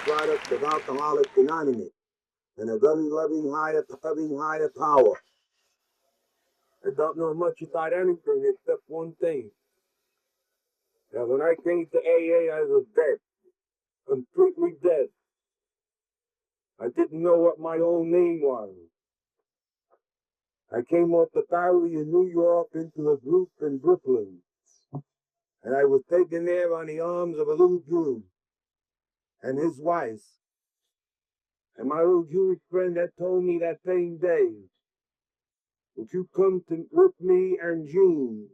product of Alcoholics Anonymous and a very loving higher power. I don't know much about anything except one thing. Now, when I came to AA, I was dead, completely dead. I didn't know what my own name was. I came off the ferry in New York into a group in Brooklyn, and I was taken there on the arms of a little Jew and his wife. And my little Jewish friend had told me that same day, would you come with me and Jean,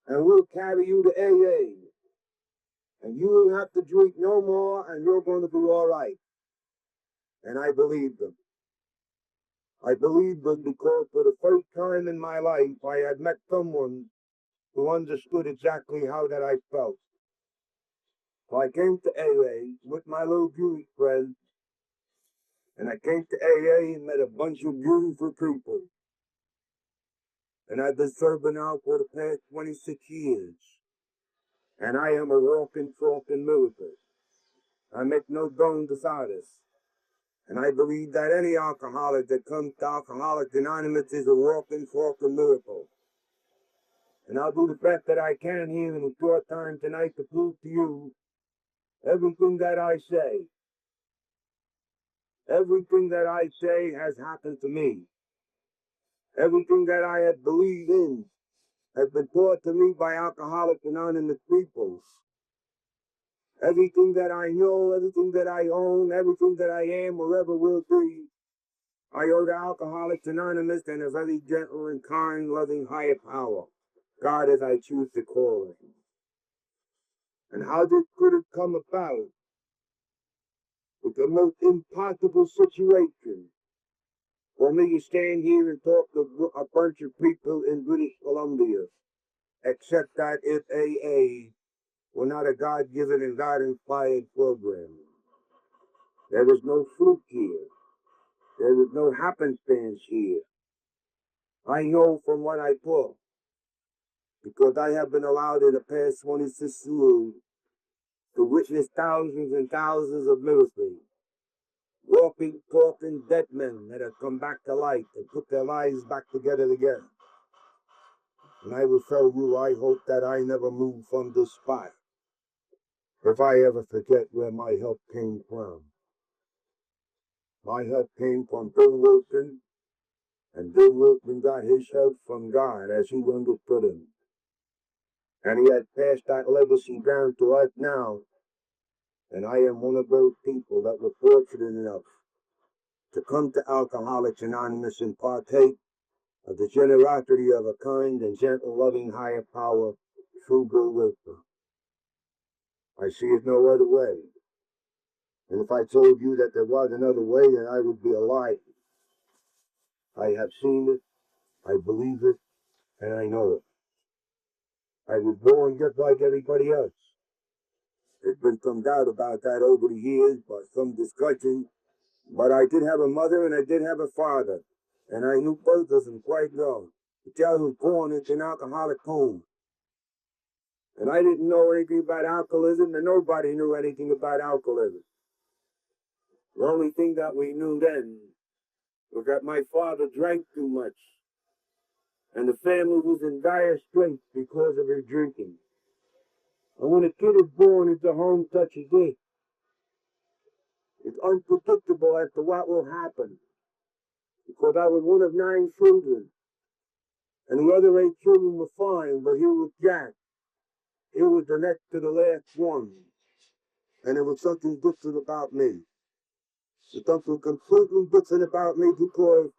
and we'll carry you to AA, and you won't have to drink no more, and you're going to be all right. And I believed them. I believed them because for the first time in my life, I had met someone who understood exactly how that I felt. So I came to AA with my little Jewish friend, and I came to AA and met a bunch of beautiful people. And I've been serving out for the past 26 years. And I am a walking, talking miracle. I make no bones about it. And I believe that any alcoholic that comes to Alcoholics Anonymous is a walking, talking miracle. And I'll do the best that I can here in a short time tonight to prove to you everything that I say. Everything that I say has happened to me. Everything that I have believed in has been taught to me by Alcoholics Anonymous people. Everything that I know, everything that I own, everything that I am or ever will be, I owe to Alcoholics Anonymous and a very gentle and kind, loving higher power, God as I choose to call it. And how this could have come about with the most impossible situation for me to stand here and talk to a bunch of people in British Columbia, except that if AA were not a God-given and God-inspired program. There is no fluke here. There is no happenstance here. I know from what I talk, because I have been allowed in the past 26 years to witness thousands and thousands of miracles. Walking, talking dead men that have come back to life and put their lives back together again. And I will tell you, I hope that I never move from this spot if I ever forget where my help came from. My help came from Bill Wilson, and Bill Wilson got his help from God as he understood him. And he has passed that legacy down to us now. And I am one of those people that were fortunate enough to come to Alcoholics Anonymous and partake of the generosity of a kind and gentle, loving higher power through Bill Wilson. I see it no other way. And if I told you that there was another way, then I would be a liar. I have seen it, I believe it, and I know it. I was born just like everybody else. There's been some doubt about that over the years, but some discussion. But I did have a mother and I did have a father. And I knew both of them quite well. The child was born into an alcoholic home. And I didn't know anything about alcoholism, and nobody knew anything about alcoholism. The only thing that we knew then was that my father drank too much. And the family was in dire straits because of his drinking. And when a kid is born into home such as this, it's unpredictable as to what will happen. Because I was one of 9 children. And the other 8 children were fine, but here was Jack. He was the next to the last one. And there was something different about me. There's something completely different about me because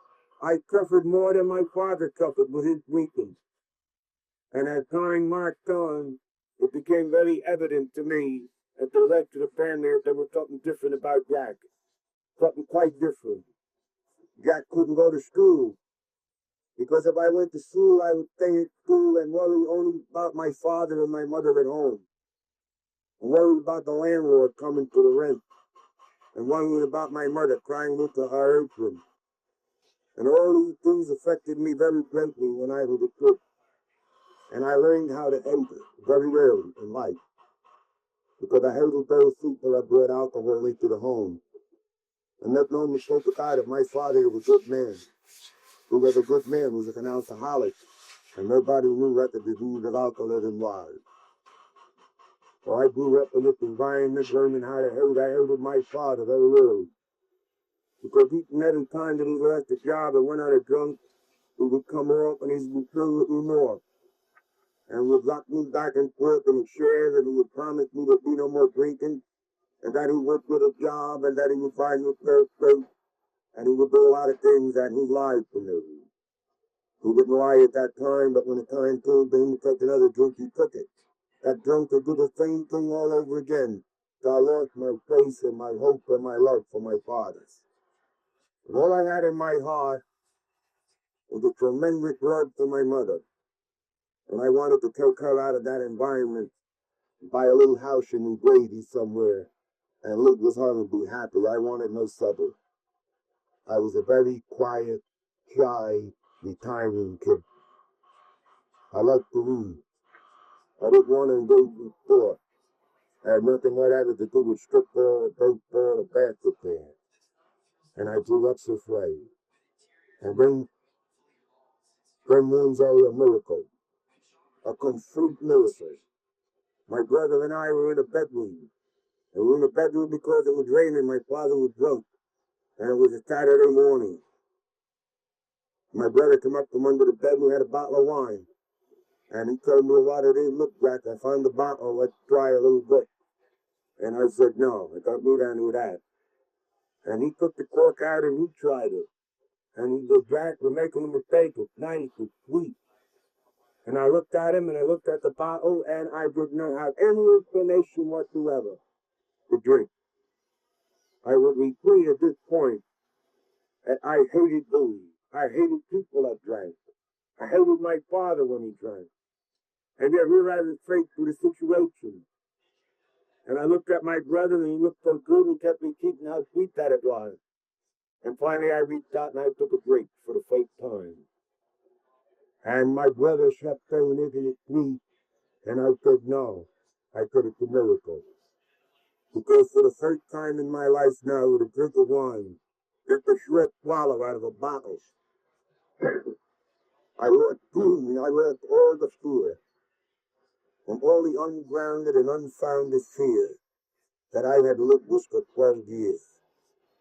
I suffered more than my father suffered with his drinking. And as time marched on, it became very evident to me as the rest of the family that there was something different about Jack. Something quite different. Jack couldn't go to school. Because if I went to school, I would stay at school and worry only about my father and my mother at home. And worry about the landlord coming to the rent. And worry about my mother crying with her apron. And all these things affected me very greatly when I was a kid. And I learned how to end it very early in life. because I hated those people that brought alcohol into the home. And make no mistake about it, my father was a good man. He was a good man, was an alcoholic. And nobody knew what the disease of alcoholism was. So I grew up in this environment learning how to hate. I hated my father very early. Because each and every time that he lost a job and went out of drunk, he would come off and he would fill with remorse. And would lock me back and forth in the chairs, and he would promise me there'd be no more drinking, and that he would get a job, and that he would find me first place, and he would do a lot of things that he lied to me. He didn't lie at that time, but when the time came for him to take another drink, he took it. That drunk would do the same thing all over again. So I lost my faith and my hope and my love for my fathers. And all I had in my heart was a tremendous love for my mother. And I wanted to take her out of that environment, buy a little house in New Brady somewhere, and live with her and be happy. I wanted no suburb. I was a very quiet, shy, retiring kid. I liked to read. I didn't want to engage in sport. I had nothing whatever to do with strip ball, baseball, or basketball. And I grew up this way. And then moons are a miracle. A complete miracle. My brother and I were in a bedroom. And we were in a bedroom because it was raining. My father was drunk. And it was a Saturday morning. My brother came up from under the bed and we had a bottle of wine. And he told me, "What it is, look back. I found the bottle. Let's try a little bit." And I said, "No, I don't need any of that." And he took the cork out and he tried it. And he goes, "Jack, we're making a mistake. It's nice. It's sweet." And I looked at him and I looked at the bottle and I did not have any inclination whatsoever to drink. I would repeat at this point that I hated booze. I hated people that drank. I hated my father when he drank. And yet here I was faced with a situation. And I looked at my brother and he looked so good and kept repeating how sweet that it was. And finally I reached out and I took a drink for the first time. And my brother kept saying, "Isn't it sweet?" And I said, "No." I said, "It's a miracle." Because for the first time in my life now, with a drink of wine, just a shred swallow out of a bottle, I lost all the fear and all the ungrounded and unfounded fear that I had lived with for 12 years.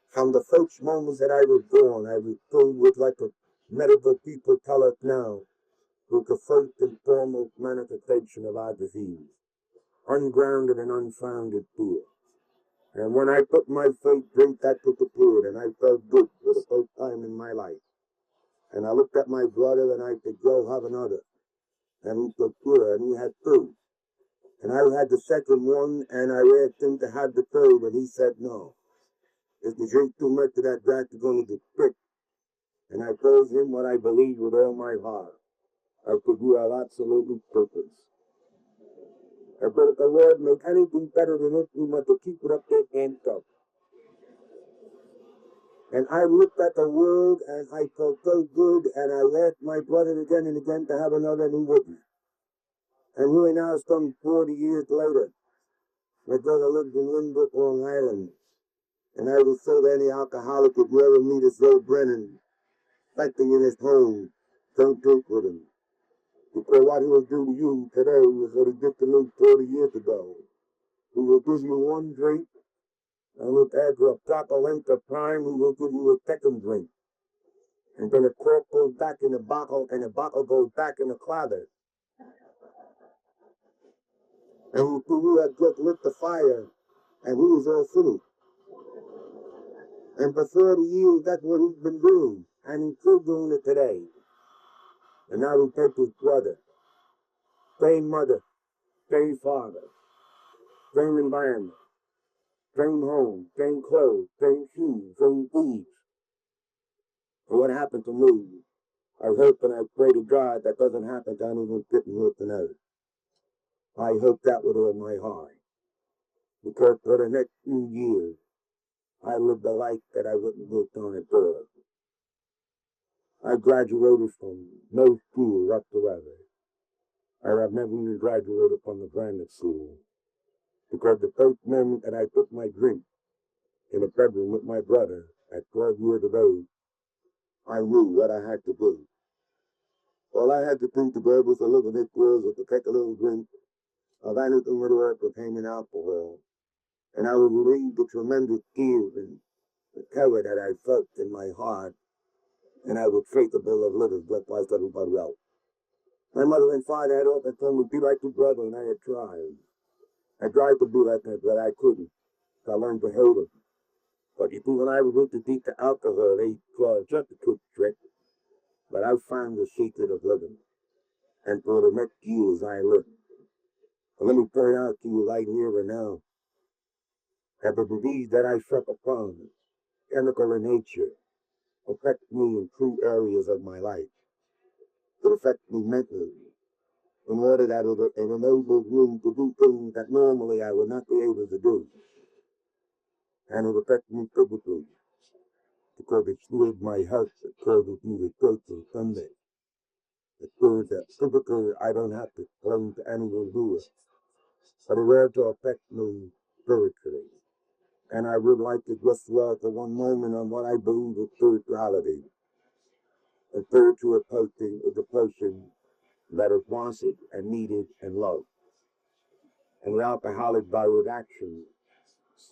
From the first moments that I was born, I was filled with, like the medical people tell us now, with the first and foremost manifestation of our disease, ungrounded and unfounded fear. And when I took my first drink, that disappeared, and I felt good for the first time in my life. And I looked at my brother, and I said, "Go have another." And he said, "Sure," and he had two. And I had the second one, and I asked him to have the third, and he said no. If you drink too much of that drink, you're going to get sick. And I told him what I believed with all my heart. I said, "You have absolutely purpose." I said, "If the Lord make anything better than this, we must keep it up there and go." And I looked at the world, and I felt so good, and I asked my brother again and again to have another, and he wouldn't. And really now, some 40 years later, my brother lived in Lynbrook, Long Island. And I was so any alcoholic would ever meet his old Brennan, fighting in his home, don't drink with him. Because what he will do to you today was what he did to me 40 years ago. He will give you one drink, and with after a proper length of time, he will give you a second drink. And then the cork goes back in the bottle, and the bottle goes back in the closet. And you had just lit the fire, and he was all finished. And for 30 years, that's what he's been doing. And he's still doing it today. And now he takes his brother. Same mother, same father, same environment, same home, same clothes, same shoes, same food. And what happened to me? I hope and I pray to God that doesn't happen to anyone sitting here tonight. I hope that with all my heart. Because for the next few years, I lived a life that I wouldn't look on at all. I graduated from no school whatsoever. I have never even graduated from the grammar school. because the first moment that I took my drink in a bedroom with my brother at 12 years of age, I knew what I had to do. All I had to do to go was to look at this world was to take a little drink of anything whatever containing alcohol, and I would relieve the tremendous fear and the terror that I felt in my heart, and I would take the bill of living just like everybody else. My mother and father had often told me, be like your brother, and I had tried. I tried to be like him, but I couldn't. So I learned to hate him. But you see, when I was introduced to alcohol, they called it just a quick trick. But I found the secret of living. And for the next years I lived. But let me point out to you right here and now that the disease that I suffer from, chemical in nature, affects me in two areas of my life. It affects me mentally, in order that it enables me to do things that normally I would not be able to do. And it affects me physically, because it steals my health, it causes me to church on Sunday. It proves that physically I don't have to claim to anyone do it, but it will to affect me spiritually. And I would like to just dwell for one moment on what I believe is spirituality. A spiritual person is a person that is wanted and needed and loved. And the alcoholic by his action,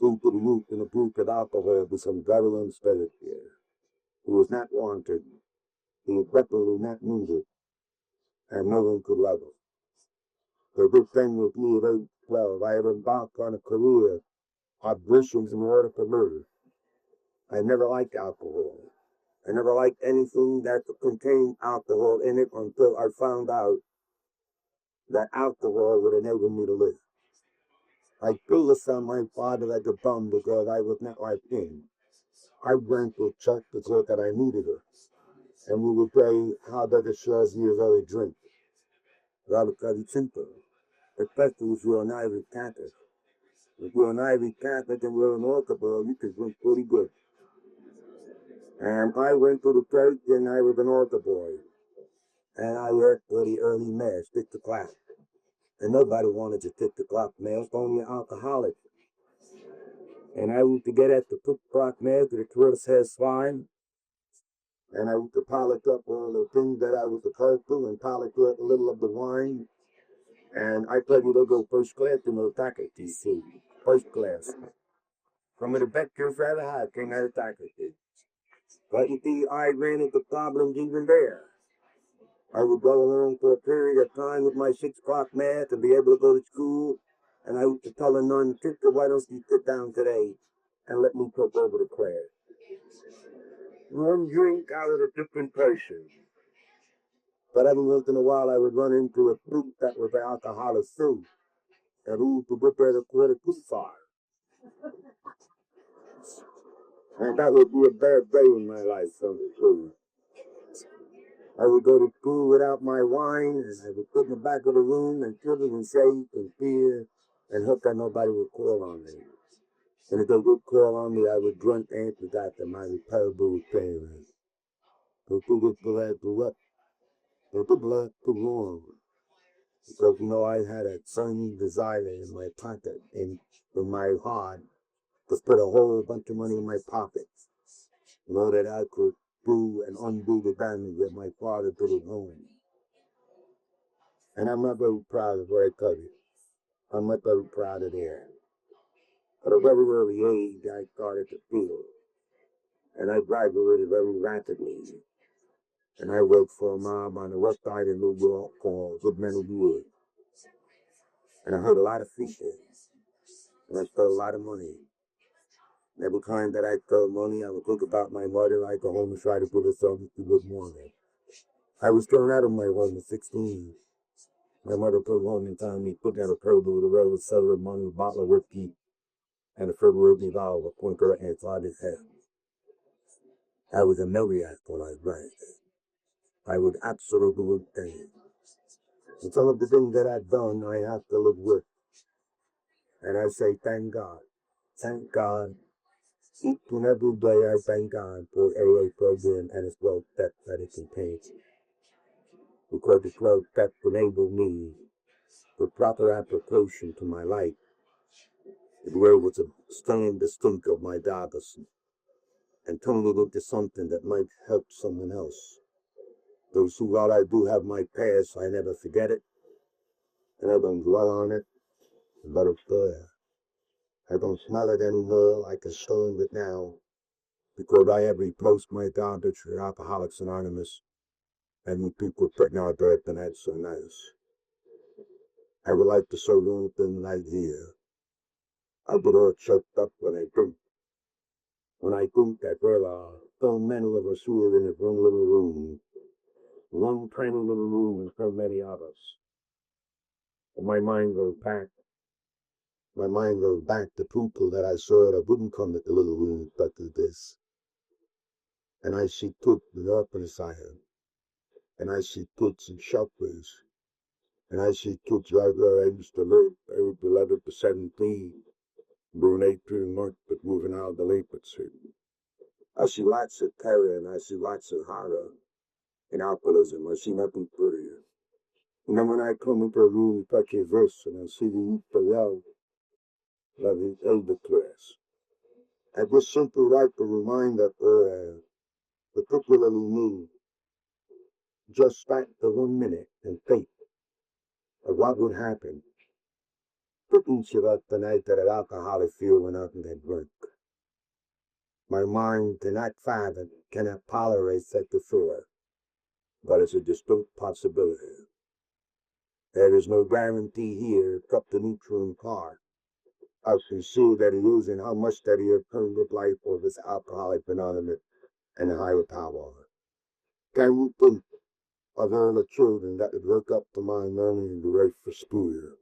due to the use and abuse of alcohol, becomes virulent spirit here. He was not wanted, he was definitely not needed, and no one could love him. The good thing with me at age 12, I had embarked on a career of auditions in order to live. I never liked alcohol. I never liked anything that contained alcohol in it until I found out that alcohol would enable me to live. I threw this on my father like a bum because I was not like him. I drank to church because that I needed it. And we would say, how does it show you really drink? Well, because it's simple, especially if you're an Irish Catholic. If you're an Irish Catholic and you're an alcohol, you can drink pretty good. And I went to the church and I was an altar boy. And I worked for the early mass, 6 o'clock. And nobody wanted to 6 o'clock mass, only alcoholics. And I used to get at the 6 o'clock mass with the tourist head swine. And I used to polish up all the things that I was supposed to and polish up a little of the wine. And I told you to go first class in the faculty, see. First class. From the back to rather high, came out of faculty. But you see, I ran into problems even there. I would go along for a period of time with my 6 o'clock mass to be able to go to school. And I used to tell a nun, sister, why don't you sit down today and let me take over the class? One drink, I was a different person. But every once in a while, I would run into a fruit that was alcoholic fruit. And who to prepare the credit too far. And that would be a bad day in my life, so true. I would go to school without my wine, and I would sit in the back of the room and shiver and shake and fear and hope that nobody would call on me. And if they would call on me, I would grunt answers after my terrible parents. So to get blood to what? So the blood to wrong. Because, you know, I had a certain desire in my pocket and in my heart to put a whole bunch of money in my pockets. You know, that I could do and undo the damage that my father did at home. And I'm not very proud of where I cut it. I'm not very proud of there. At a very early age, I started to feel. And I graduated very rapidly. And I worked for a mob on the west side of New York called Good Men of Wood. And I heard a lot of features. And I stole a lot of money. And every time that I stole money, I would think about my mother. I'd go home and try to put her something to good morning. I was thrown out of my home at 16. My mother put home and told me, put down a curl with a roll of celery, money, a bottle of whiskey, and a Federal revolver pointed her inside his head. I was a maniac when I drank. I would absolutely insane. And some of the things that I've done, I have to live with. And I say, thank God. Thank God. Each and every day I thank God for AA program and its 12 steps that it contains. Because the 12 steps enable me for proper application to my life to be able to stand the strength of my daughters and turn it into something that might help someone else. Those who, while I do have my past, I never forget it, and I don't dwell on it, but it's there. I don't smell it anymore, I can stand it now, because I have replaced my daughter to Alcoholics Anonymous, and you people putting out there, and that's so nice. I would like to say one thing right here. I get all choked up when I think. When I think that there are so many of us here in this one little room, one tiny little room and so many others. And my mind goes back. My mind goes back to people that I saw that wouldn't come to the little room such as this. And I see kids in orphan asylum. And I see kids in shelters. And I see kids right where I used to live. I was 11 to 17. Born 18 months, but moving out of the delinquency. I see lots of terror and I see lots of horror and alcoholism. I see nothing prettier. And then when I come into a room, touch a verse, and I see the youth below, like the elder class. I just simply like to remind that particularly me, just back to 1 minute and think of what would happen to each of us the night that an alcoholic feel went out in that drink. My mind cannot fathom, cannot tolerate such a fear, but it's a distinct possibility. There is no guarantee here except the neutron car. I can see that he is and how much that he has turned his life for this alcoholic anonymous and a higher power. Can you think of all the children that would wake up to my learning and the race for school year?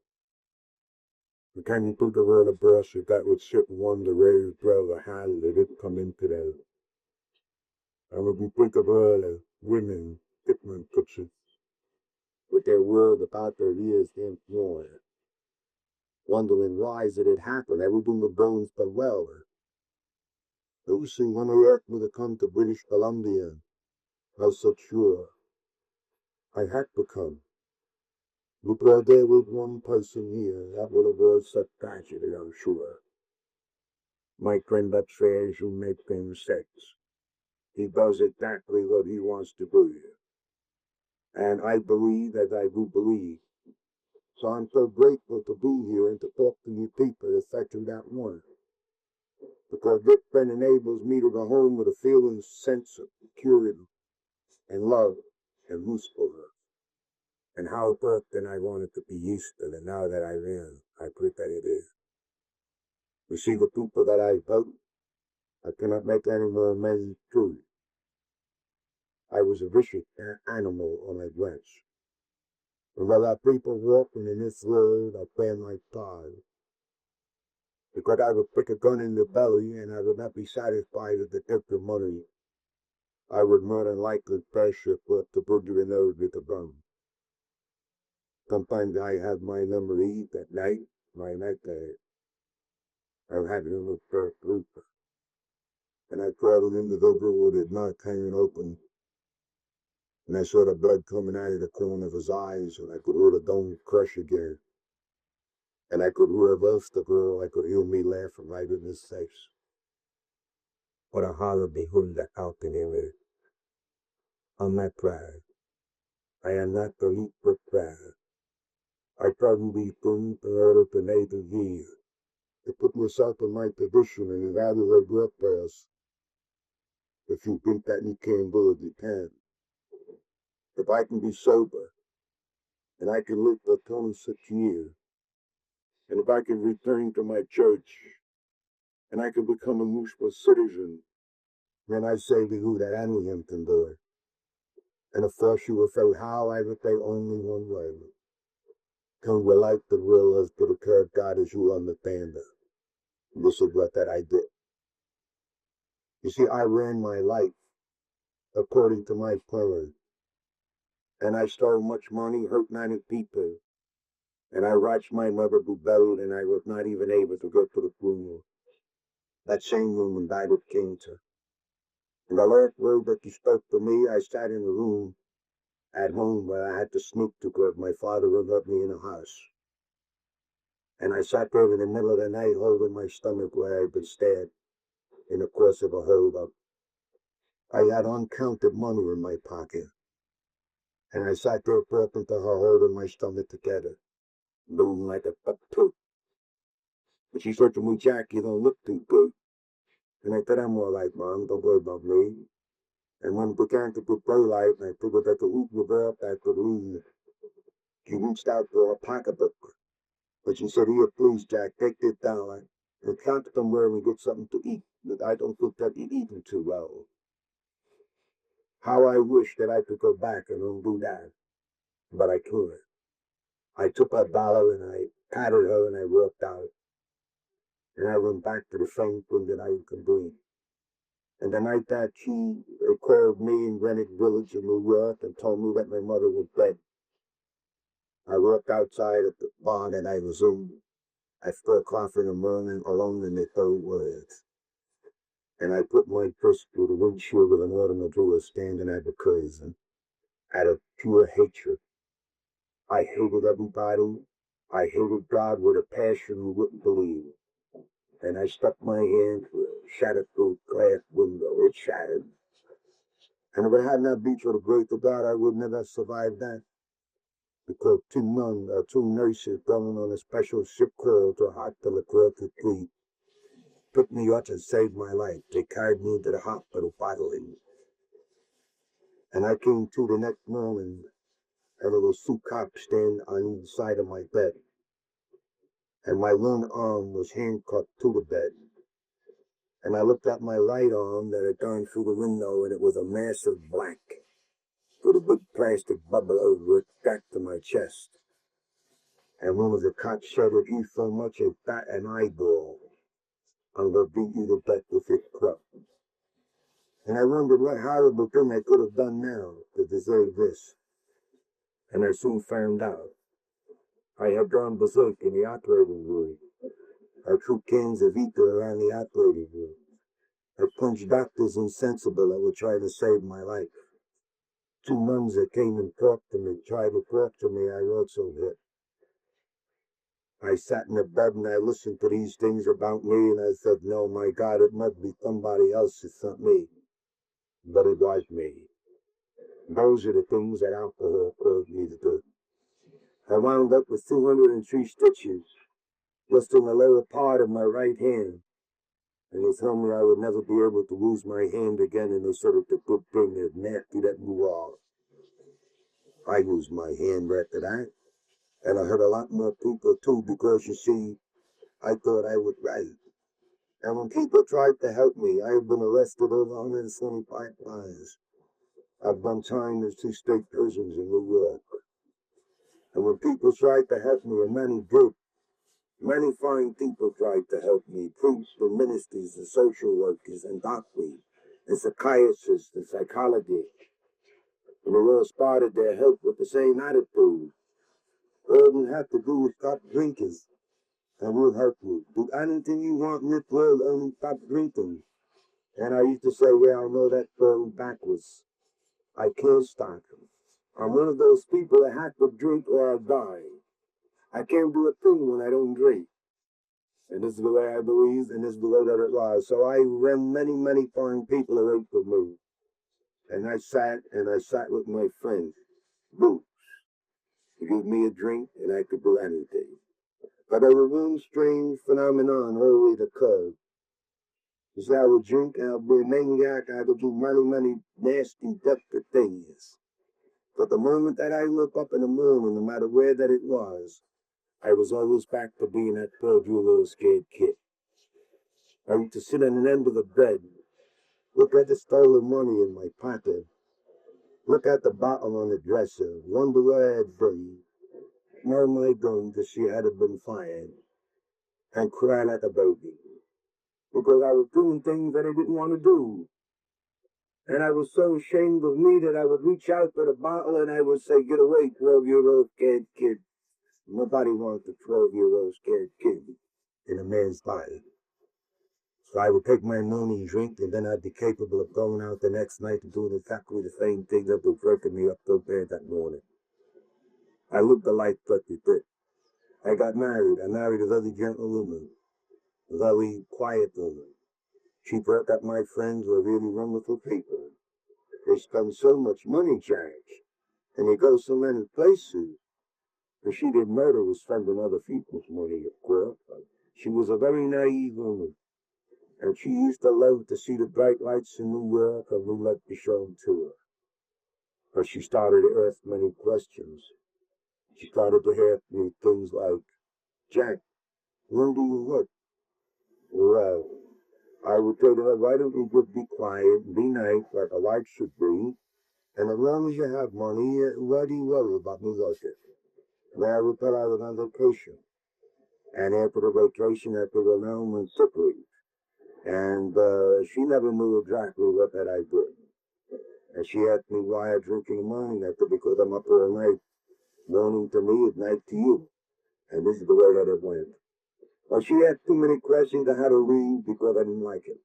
And can you think of all the breasts that would sit and wonder raise brother how they didn't come into them? And when you think of all the women, different pictures, with their word about their ears being worn, wondering why did it happen? Everything the bones but well. Lucy, when I worked with a come to British Columbia, I was so sure I had to come. Because there was one person here that would have been such tragedy, I'm sure. My friend upstairs who makes things sex. He does exactly what he wants to do here. And I believe as I do believe. So I'm so grateful to be here and to talk to you people affecting that one. Because this friend enables me to go home with a feeling sense of security and love and usefulness. And how often I wanted to be useful, and now that I'm in, I put that it is. You see, the people that I vote, I cannot make any more amends true. I was a vicious animal on my branch. And while our people walking in this world, I plan my time. Because I would pick a gun in the belly, and I would not be satisfied with the extra money. I would more than likely pressure put the burger in there with a gun. Sometimes I have my number eight at night, my night I'm having a little first group. And I traveled into the road at night hanging open. And I saw the blood coming out of the corner of his eyes, and I could hear the dome crush again. And I could hear both the girl, I could hear me laughing right in his face. What a horror behold that out in him. I'm not proud. I am not the least bit proud. I probably think in order to make a year. To put myself in my position and rather regret this. If you think that you can do it, you can. If I can be sober, and I can live for 26 years, and if I can return to my church, and I can become a useful citizen, then I say to you that anyone can do it. And of course you will say, how I would say only one way. Can relate the real as to the care God as you understand it. This is what that I did. You see, I ran my life according to my plan. And I stole much money, hurt many people. And I watched my mother be buried, and I was not even able to go to the funeral. That same woman died of cancer. And the last word that she spoke to me, I sat in a room at home where I had to sneak to because my father would let me in the house. And I sat there in the middle of the night holding my stomach where I'd been stabbed in the course of a hold-up. I had uncounted money in my pocket, and I sat there talking to her holding my stomach together, moving like a buck tooth. But she said to me, Jack, you don't look too good. And I said, I'm all right, Mom, don't worry about me. And when it began to get daylight, and I figured that the week was up, I could leave. She reached out for a pocketbook. But she said, here, please, Jack, take this dollar and count it somewhere and get something to eat. But I don't think that you're eating too well. How I wish that I could go back and undo that. But I couldn't. I took a dollar and I patted her and I walked out. And I went back to the same thing that I could do. And the night that she called me in Greenwich Village in New York and told me that my mother was dead, I walked outside at the bar that I was in. I still coughing and moaning alone in the third words. And I put my fist through the windshield of an automobile standing at the curb out of pure hatred. I hated everybody. I hated God with a passion you wouldn't believe. And I stuck my hand through a shattered glass window. It shattered. And if it had not been for the grace of God, I would never have survived that. Because two nurses going on a special ship call to a hospital across the street picked me up and saved my life. They carried me into the hospital bodily. And I came to the next morning, and there was two cops standing on each side of my bed. And my one arm was handcuffed to the bed. And I looked at my right arm that had gone through the window, and it was a massive black, with a big plastic bubble over it, back to my chest. And one of the cops said, if you so much as bat an eyeball, I'm going to beat you to death with this club. And I wondered what horrible thing I could have done now to deserve this. And I soon found out. I had gone berserk in the operating room. I threw cans of ether around the operating room. I punched doctors insensible that were trying to save my life. Two nuns that came and talked to me, tried to talk to me, I also hit. I sat in the bed and I listened to these things about me and I said, no, my God, it must be somebody else, it's not me. But it was me. Those are the things that alcohol caused me to do. I wound up with 203 stitches just in the lower part of my right hand. And they told me I would never be able to lose my hand again, and they said it's a good thing, as nasty that you are. I lose my hand after that. And I hurt a lot more people too, because you see, I thought I would write. And when people tried to help me, I have been arrested over 125 times. I've done time in 2 state prisons in New York. And when people tried to help me, and many did, many fine people tried to help me, priests and ministers and social workers and doctors and psychiatrists and psychologists. And they all started their help with the same attitude. All you have to do is stop drinking, and we'll help you. Do anything you want in this world, only stop drinking. And I used to say, yeah, I know that going backwards. I can't stop. I'm one of those people that have to drink or I'll die. I can't do a thing when I don't drink. And this is the way I believe, and this is the way that it was. So I ran many, many fine people away from me. And I sat with my friend, Boo. He gave me a drink, and I could do anything. But there was one strange phenomenon always occurred. Is I would drink, and I'd be a maniac, I would do many, many nasty, desperate things. But the moment that I looked up in the morning, no matter where that it was, I was always back to being that 12-year-old scared kid. I used to sit on the end of the bed, look at the stolen money in my pocket, look at the bottle on the dresser, wonder where I had been, know my gun that she had been fired, and cry like a baby. Because I was doing things that I didn't want to do. And I was so ashamed of me that I would reach out for the bottle and I would say, get away, 12-year-old scared kid. Nobody wants a 12-year-old scared kid in a man's body. So I would take my morning drink, and then I'd be capable of going out the next night and doing exactly the same thing that was working me up so bad that morning. I looked the life 33. I got married. I married a very gentle woman, a very quiet woman. She thought that my friends were really wonderful people. They spend so much money, Jack, and they go so many places. But she didn't know they were spending other people's money, of course. She was a very naive woman, and she used to love to see the bright lights in New York, and we let be shown to her. But she started to ask many questions. She started to ask me things like, Jack, when do you work? Well, I would say to her, why don't you just be quiet, be nice, like a wife should be, and as long as you have money, why do you worry about me working? And I would tell her I was on vacation. And after the vacation, after the loan went sick leave. And she never knew exactly what that I did. And she asked me why I drink in the morning. I said, because I'm up all night, morning to me is night to you. And this is the way that it went. Well, she asked too many questions. I had to leave because I didn't like it.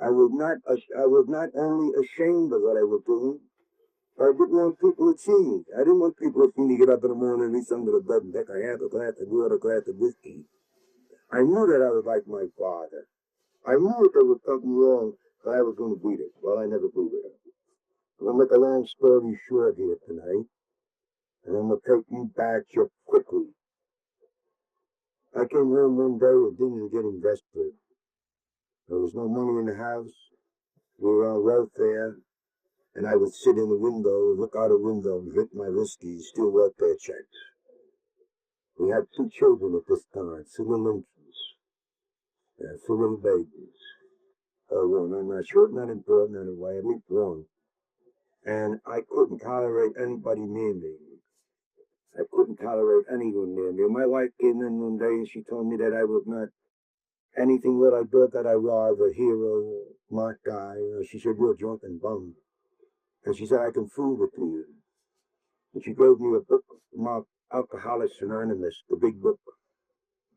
I was not only ashamed of what I was doing, but I didn't want people to see me. I didn't want people to see me get up in the morning and reach under the bed and take a half a glass of water, a glass of whiskey. I knew that I was like my father. I knew that there was something wrong, but I was going to beat it. Well, I never beat it. I'm going to make a long story short here tonight, and I'm going to take you back just quickly. I came home one day and things were getting desperate. There was no money in the house. We were on welfare, and I would sit in the window, look out the window, drink my whiskey, steal welfare checks. We had 2 children at this time, 2 little infants, 2 little babies. One, I'm not sure, not important anyway, at least one. And I couldn't tolerate anybody near me. I couldn't tolerate anyone near me. My wife came in one day and she told me that I was not anything that I thought that I was, a hero, smart guy. She said, you're a drunken bum. And she said, I can prove it to you. And she gave me a book marked Alcoholics Anonymous, the big book.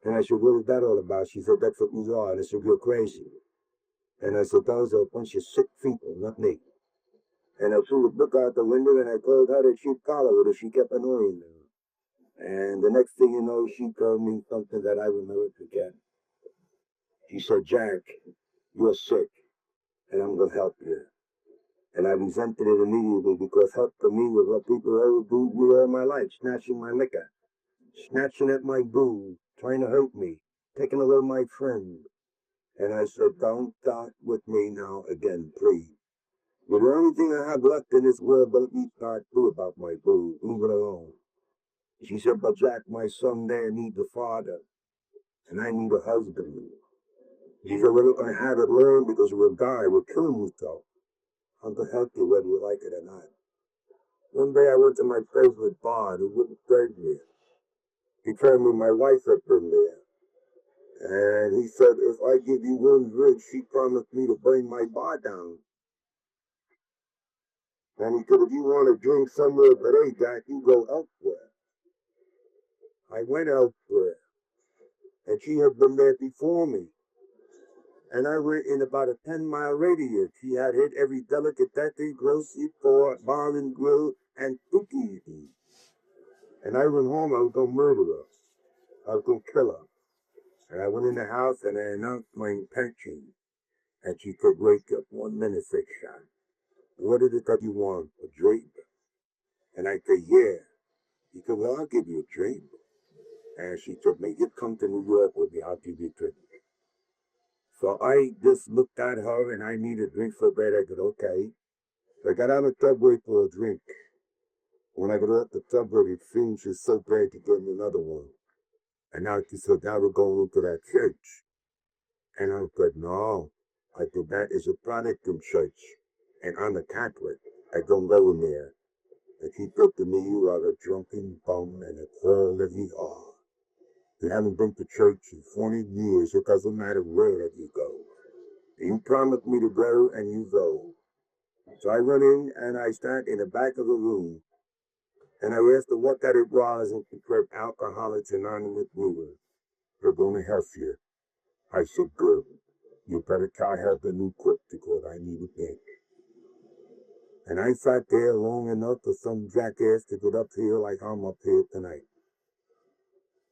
And I said, what is that all about? She said, that's what you are. And I said, you're crazy. And I said, those are a bunch of sick people, not me. And I threw the book out the window and I told her that she'd follow it if she kept annoying me. And the next thing you know, she told me something that I will never forget. She said, Jack, you're sick, and I'm going to help you. And I resented it immediately because help for me was what people always do all my life, snatching my liquor, snatching at my booze, trying to hurt me, taking away my friend. And I said, don't start with me now again, please. You're the only thing I have left in this world, but let me start through about my booze. Leave it alone. She said, but Jack, my son there needs a father, and I need a husband. She said, we're not going to have it learn because we're a guy, we're killing yourself. I'm going to help you whether you like it or not. One day I went to my favorite bar who wouldn't serve me. He told me my wife had been there. And he said, if I give you one drink, she promised me to bring my bar down. And he said, if you want to drink somewhere but hey, Jack, you go elsewhere. I went elsewhere. And she had been there before me. And I went in about a 10-mile radius. She had hit every delicatessen, grocery store, bar and grill, and spooky. And I went home, I was going to murder her. I was going to kill her. And I went in the house and I announced my intention. And she said, wake up 1 minute, son. What is it that you want? A drink? And I said, yeah. He said, well, I'll give you a drink. And she said, man, you come to New York with me, I'll give you a drink. So I just looked at her and I needed a drink so bad. I said, okay. So I got on the subway for a drink. When I got off the subway, it seemed she's so bad to get me another one. And now she said, now we're going into that church. And I said, no. I said, that is a Protestant church. And I'm a Catholic. I don't go in there. And she said to me, you are a drunken bum and it's all that you are. You haven't been to church in 20 years. It doesn't matter where that you go. You promised me to go and you go. So I went in and I sat in the back of the room. And I asked her what that it was and she said, Alcoholics Anonymous movement. They're going to help you. I said, good. You better tell her the new quick because I need a drink. And I sat there long enough for some jackass to get up here like I'm up here tonight.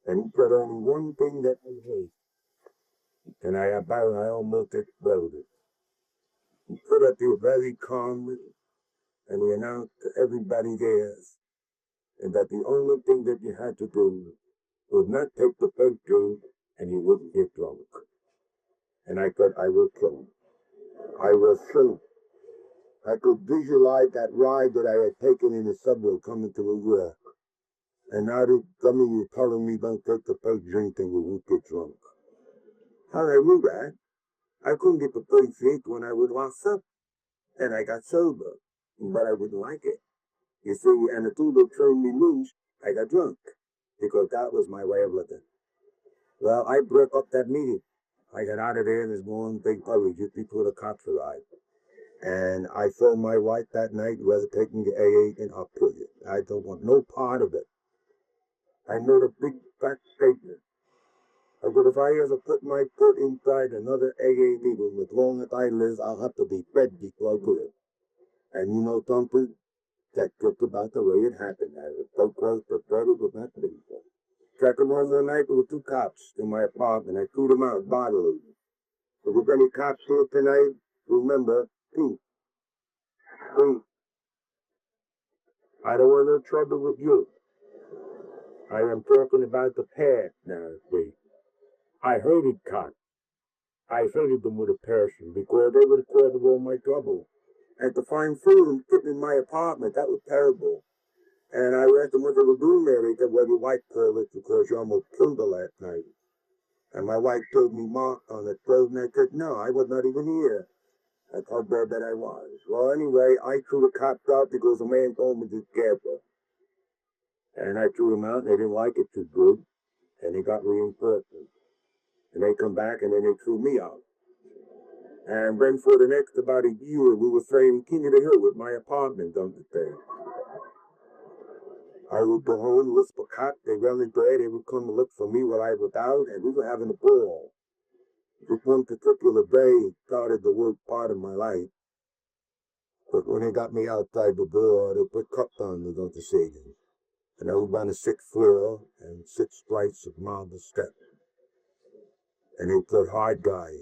And he said only one thing that I hate. And I almost exploded. He put it there very calmly, and he announced to everybody there, and that the only thing that you had to do was not take the first drink, and you wouldn't get drunk. And I thought I was killed. I was so. I could visualize that ride that I had taken in the subway coming to New York. And now some of you telling me don't take the first drink and you won't get drunk. How I knew that? I couldn't get the first drink when I was locked up. And I got sober. But I wouldn't like it. You see, and the two that turned me loose, I got drunk. Because that was my way of living. Well, I broke up that meeting. I got out of there in this one big hurry just before the cops arrived. And I told my wife that night whether taking the AA and I'll put it. I don't want no part of it. I made a big fat statement. I said if I ever put my foot inside another AA meeting, as long as I live, I'll have to be fed before I do it. And you know something? That's just about the way it happened. I was so close to threat it was not painful. Second one of the night, there were two cops in my apartment. I threw them out bodily. If there's any cops here tonight, remember, peace. Peace. I don't want no trouble with you. I am talking about the past now, see. I hated cops. I hated them with a passion because they were the cause of all my trouble. And to find food and sit in my apartment, that was terrible. And I asked them what they were doing there. They said, well, your wife told us because you almost killed her last night. And my wife told me marked on the throat, and I said, no, I was not even here. That's how bad that I was. Well, anyway, I threw the cops out because the man told me to be careful. And I threw them out, and they didn't like it too good. And they got reinforcements. And they come back, and then they threw me out. And then for the next about a year, we were saying King of the Hill with my apartment on the thing. I would go home, list for cops, they really bad, they would come to look for me while I was out, and we were having a ball. This one particular day started the worst part of my life. But when they got me outside the door, they put cups on me, don't you see? And I was on the 6th floor and 6 flights of marble steps. And they put hard guy.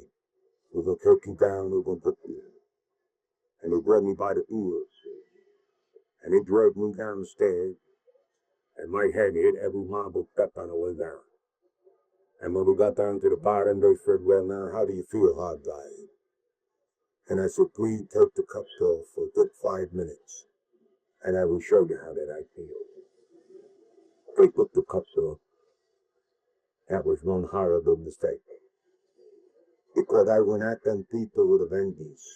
We're going to take you down, we're going to put you. And they grabbed me by the ears. And they dragged me down the stairs. And my head hit every marble step on the way down. And when we got down to the bottom, they said, well, now, how do you feel, hard guy? And I said, please take the cups off for a good 5 minutes. And I will show you how that I feel. They took the cups off. That was one horrible mistake. Because I went at them people with a vengeance.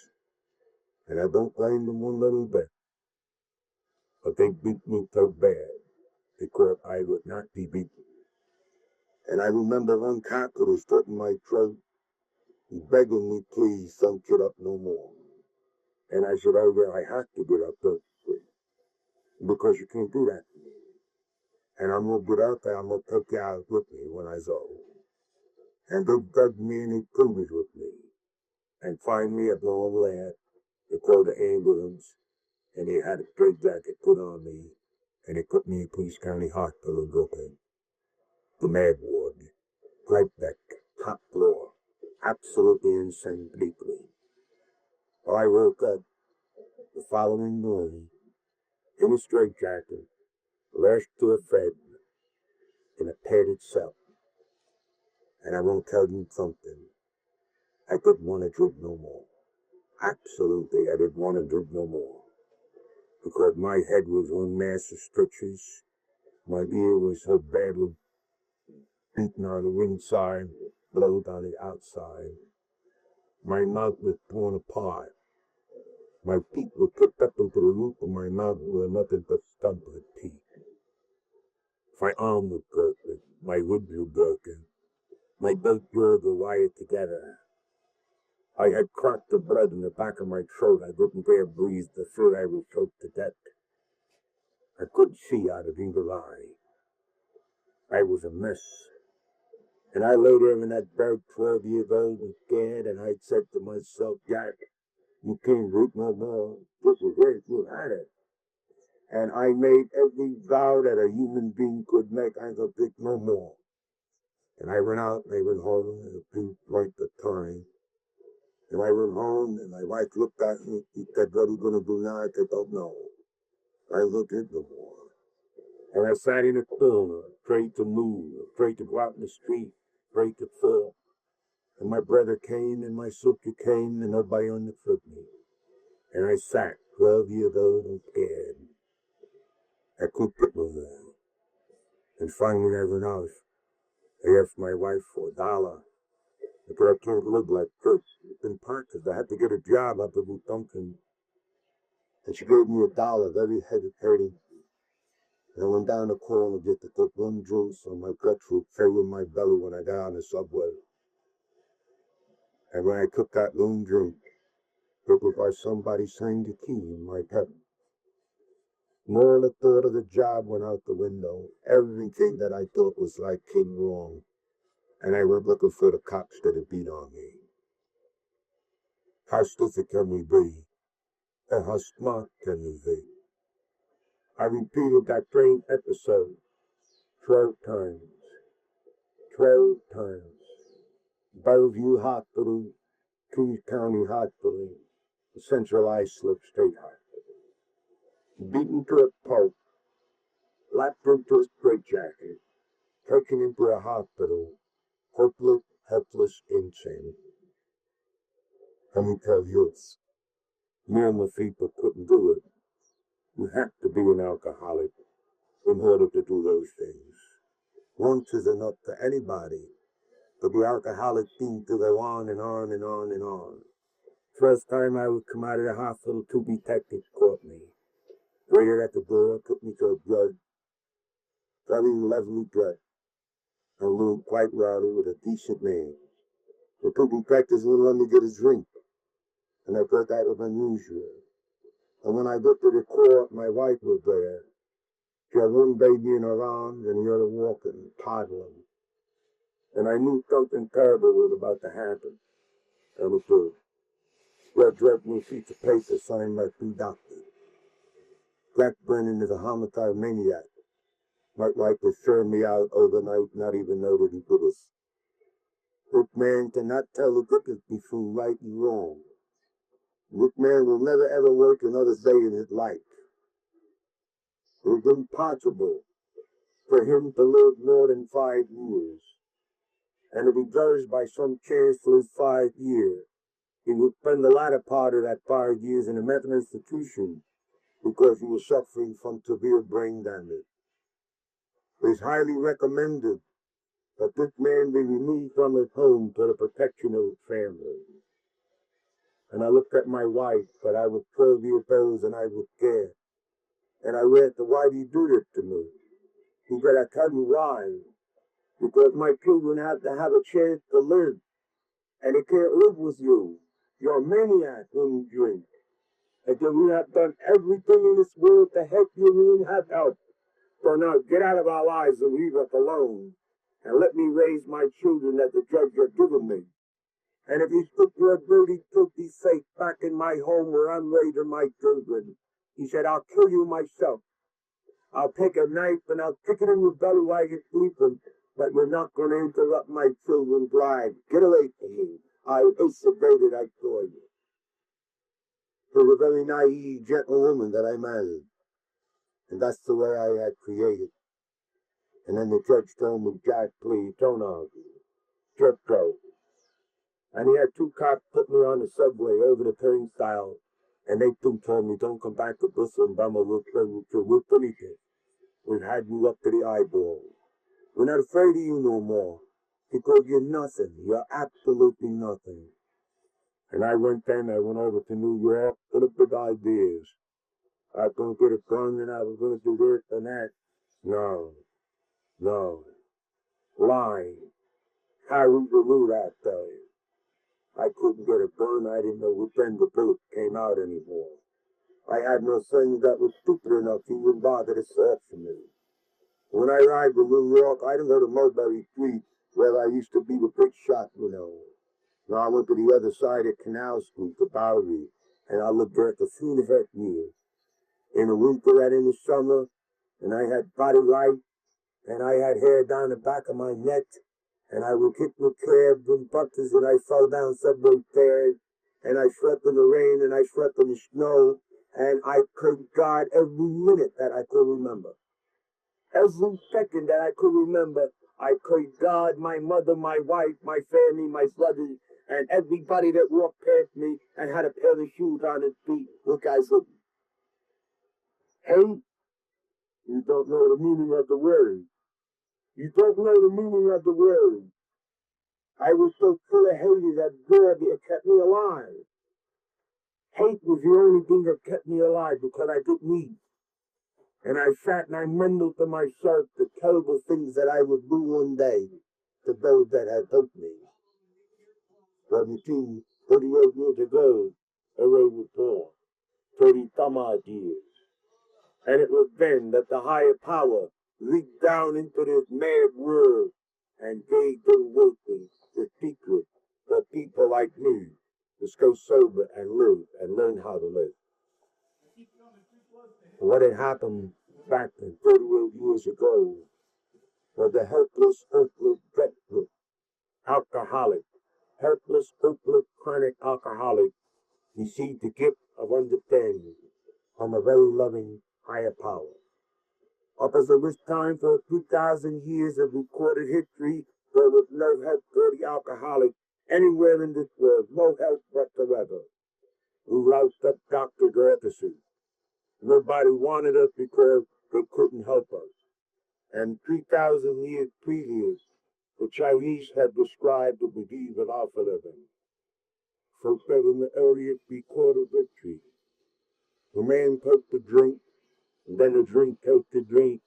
And I don't blame them one little bit. But they beat me so bad because I would not be beaten. And I remember one cop who was cutting my throat. He begging me, please, don't get up no more. And I said, oh, well, I have to get up, because you can't do that to me. And I'm going to get out there, I'm going to take you out with me when I go. And they dug me and they proved with me. And finally, at long last, they called the ambulance, and they had a straight jacket put on me, and they put me in Police County Hospital in Brooklyn. The Mad Ward, right back, top floor, absolutely insane people. Well, I woke up the following morning in a straitjacket, lashed to a bed in a padded cell. And I won't tell you something. I didn't want to drink no more. Absolutely, I didn't want to drink no more. Because my head was one mass of stitches. My ear was so badly beaten on the inside, blowed on the outside. My mouth was torn apart. My teeth were kicked up into the roof of my mouth where nothing but stubborn teeth. My arm was broken. My ribs were broken. My both jaws were wired together. I had cracked the blood in the back of my throat. I couldn't dare breathe. The throat I was choked to death. I couldn't see out of either eye. I was a mess. And I lay there in that bed, 12 years old and scared, and I said to myself, Jack, you can't drink no more. This is it. You had it. And I made every vow that a human being could make. I ain't gonna drink no more. And I went out and I went home at a pinpoint the time. And I went home and my wife looked at me. She said, "What are you going to do now?" I said, "Don't know." I looked at the wall. And I sat in a corner, afraid to move, afraid to go out in the street, afraid to fall. And my brother came and my sister came and nobody understood me. And I sat 12 years old and scared. I couldn't put me there. And finally I went out. I asked my wife for $1. Because I can't live like this in Parkers. I had to get a job. I had to do something. And she gave me $1, very hesitating. And I went down the corner to get the cook one juice, and my guts would fail in my belly when I got on the subway. And when I took that loom drink, it was like somebody signed the key in my head. More than a third of the job went out the window. Everything that I thought was like came wrong. And I went looking for the cops that had beat on me. How stupid can we be? And how smart can we be? I repeated that same episode 12 times. 12 times. Bellevue Hospital, Kings County Hospital, Centralized Slip State Hospital. Beaten to a pulp, lapped into a straitjacket, taken into a hospital, hopeless, helpless, insane. Let me tell you, normal people couldn't do it. You have to be an alcoholic in order to do those things. Once is enough for anybody, but the alcoholic seemed to go on and on and on and on. First time I would come out of the hospital, 2 detectives caught me. Waited at the door, took me to a judge, very lovely judge, and looked quite rowdy with a decent man. The 2 detectives wouldn't let me get a drink, and I thought that was unusual. And when I got to the court, my wife was there. She had one baby in her arms and the other walking, toddling. And I knew something terrible was about to happen. And it was judge read me sheets of paper signed by 2 doctors. Jack Brennan is a homicide maniac. My wife was serving me out overnight, not even know that he did this. This man cannot tell the difference between right and wrong. This man will never ever work another day in his life. It was impossible for him to live more than 5 years. And to be judged by some chance for his 5 years, he would spend the latter part of that 5 years in a mental institution because he was suffering from severe brain damage. It is highly recommended that this man be removed from his home for the protection of his family. And I looked at my wife, but I was 12 years old and I was scared. And I read, "Why do you do this to me?" He said, "I tell you why. Because my children have to have a chance to live. And they can't live with you. You're a maniac when you drink. And then we have done everything in this world to help you and you have help. So now get out of our lives and leave us alone. And let me raise my children that the judge has given me. And if you put your dirty, filthy face back in my home where I'm raising my children," he said, "I'll kill you myself. I'll take a knife and I'll stick it in your belly while you're sleeping, but you're not going to interrupt my children's lives. Get away from me. I instigated, I saw you." It was a very naive, gentle woman that I married. And that's the way I had created. And then the judge told me, "Jack, please, don't argue. Just go." And he had 2 cops put me on the subway over the turnstile. And they too told me, "Don't come back to Bristol and Bama. We'll finish it. We've had you up to the eyeballs. We're not afraid of you no more. Because you're nothing. You're absolutely nothing." And I went over to New York for the big ideas. I was going to get a gun and I was going to do this and that. No. Lying. Harry Baloo that day. I couldn't get a gun. I didn't know which end the bullet came out anymore. I had no friends that was stupid enough to even bother to search for me. When I arrived in New York, I didn't go to Mulberry Street, where I used to be the big shot, you know. No, I went to the other side of Canal Street, to Bowery, and I lived there for 2.5 years. In the winter and in the summer, and I had body light, and I had hair down the back of my neck, and I would kick the cabs and buses, and I fell down subway stairs, and I slept in the rain, and I slept in the snow, and I cursed God every minute that I could remember. Every second that I could remember, I cursed God, my mother, my wife, my family, my brothers, and everybody that walked past me and had a pair of shoes on his feet. Look, guys, look. Hate, you don't know the meaning of the word. You don't know the meaning of the word. I was so full of hate that God, it kept me alive. Hate was the only thing that kept me alive because I didn't eat. And I sat and I mumbled to myself the terrible things that I would do one day to those that had hurt me. But you see, 38 years ago, I was born. 30 some odd years. And it was then that the higher power leaked down into this mad world and gave the workers the secret for people like me to go sober and live and learn how to live. What had happened back 38 years ago was the helpless, breathless alcoholic, helpless, hopeless, chronic alcoholic received the gift of understanding from a very loving higher power. Up until this time, for 2,000 years of recorded history, there was no help for the alcoholic anywhere in this world, no help whatsoever. We roused up doctors or officers. Nobody wanted us because they couldn't help us. And 3,000 years previous, the Chinese had described the disease of alcoholism. So said in the earliest recorded history, the man took the drink, and then the drink took the drink,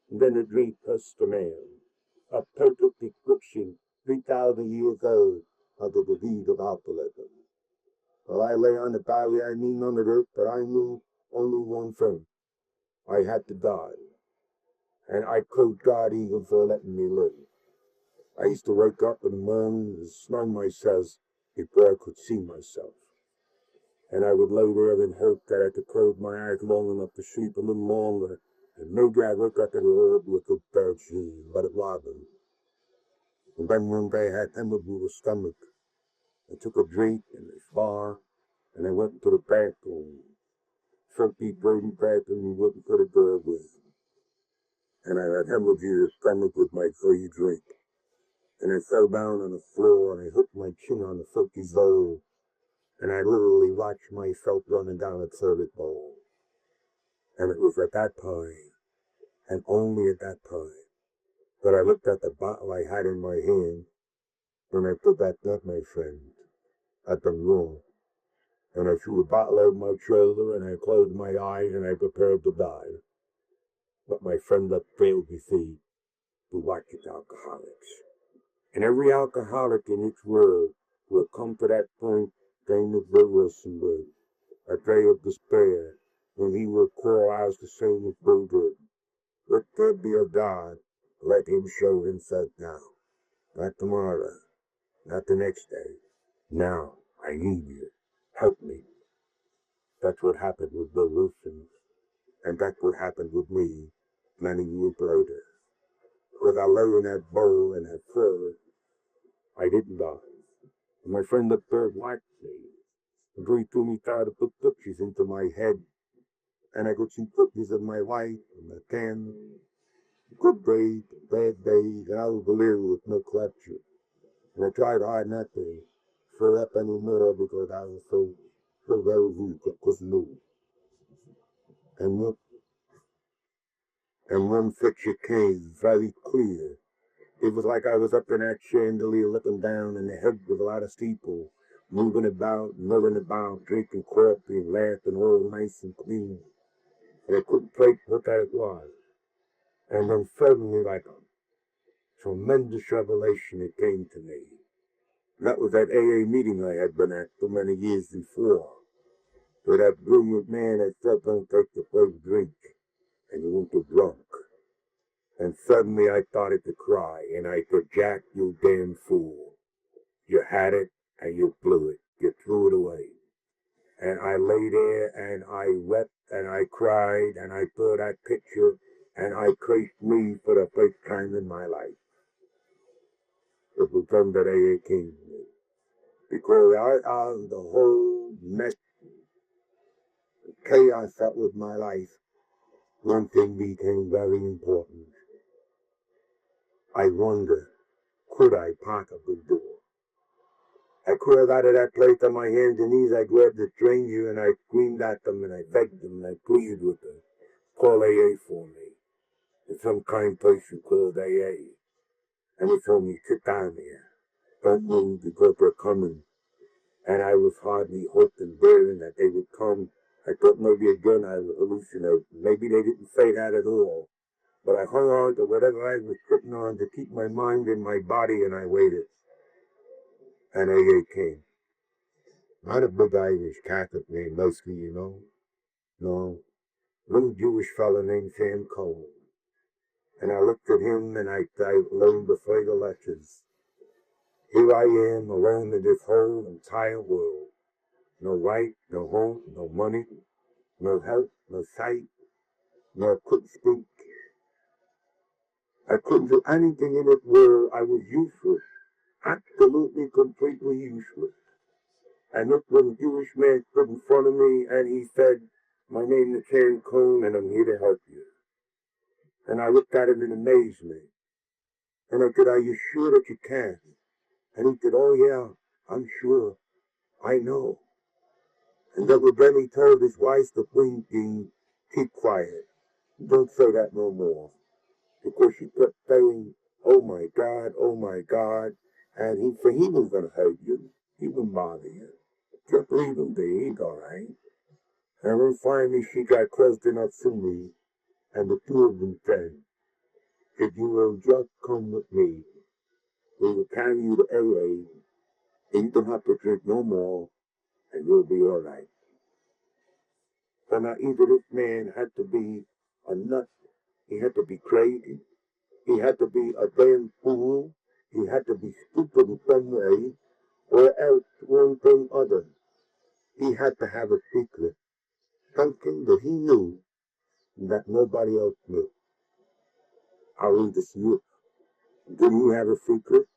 and then the drink touched the man. A perfect description 3,000 years old of the disease of alcoholism. Well, I lay on the valley, I knew none of this, but I knew only one thing. I had to die. And I cursed God even for letting me live. I used to wake up in the morning and snung myself before I could see myself. And I would lay there and hope that I could close my eyes long enough to sleep a little longer. And maybe I'd look up at the world with a pair of shoes, but it wasn't. And then one day I had hemorrhage with the stomach. I took a drink in the bar, and I went to the bathroom. Filthy, dirty bathroom you wouldn't put a girl with. And I had hemorrhage in the stomach with my free drink. And I fell down on the floor, and I hooked my chin on the filthy bowl, and I literally watched myself running down the toilet bowl. And it was at that time, and only at that time, that I looked at the bottle I had in my hand, and I put that up, my friend, at the room. And I threw the bottle over my shoulder, and I closed my eyes, and I prepared to die. But my friend that failed me see to watch its alcoholics. And every alcoholic in its world will come to that point during the Wilson would, a day of despair, when he will call out the same as Bill did. Let there be a God, let him show himself now. Not tomorrow, not the next day. Now, I need you. Help me. That's what happened with Bill Wilson, and that's what happened with me many years later. Because I lay in that bowl and that fur, I didn't die. And my friend up there watched me. And he told me how to put pictures into my head. And I could see pictures of my wife and my family. Good days, bad days, and I was delirious with no capture. And I tried hard not to fill up anymore because I was so very weak, I couldn't move. And one picture came very clear. It was like I was up in that chandelier looking down, and the head was a lot of steeple, moving about, milling about, drinking coffee, laughing, all nice and clean. And I couldn't place what that was. And then suddenly, like a tremendous revelation, it came to me. That was that AA meeting I had been at so many years before. So that brilliant man that said, don't take the first drink, and you won't get drunk. And suddenly I started to cry, and I said, Jack, you damn fool. You had it, and you blew it. You threw it away. And I lay there, and I wept, and I cried, and I saw that picture, and I cursed me for the first time in my life. confirmed that AA came to me. Because out of the whole mess, chaos that was my life, one thing became very important. I wondered, could I possibly do it? I crawled out of that place on my hands and knees. I grabbed the stranger and I screamed at them and I begged them and I pleaded with them. Call AA for me. It's some kind place you called AA. And he told me, sit down here. Don't move because they're coming. And I was hardly hoping, bearing that they would come. I thought maybe again I would hallucinate. Maybe they didn't say that at all. But I hung on to whatever I was sitting on to keep my mind in my body, and I waited. And AA came. Not a big Irish Catholic name, mostly, you know. No. Little Jewish fella named Sam Cole. And I looked at him and I learned the further lessons. Here I am, alone in this whole entire world. No right, no home, no money, no health, no sight, no couldn't speak. I couldn't do anything in this world. I was useless. Absolutely, completely useless. And this little Jewish man stood in front of me and he said, my name is Sam Cole and I'm here to help you. And I looked at him in amazement. And I said, are you sure that you can? And he said, oh yeah, I'm sure. I know. And Uncle Benny told his wife to please keep quiet. Don't say that no more. Because she kept saying, oh my God. And he was going to hurt you. He wouldn't bother you. Just leave him be, he's all right. And then finally she got close enough to me, and the two of them said, if you will just come with me, we will carry you to LA, and you don't have to drink no more, and you'll be all right. So now either this man had to be a nut, he had to be crazy, he had to be a damn fool, he had to be stupid in some way, or else one thing other. He had to have a secret, something that he knew that nobody else knew. I'll read this to you. Didn't he have a secret?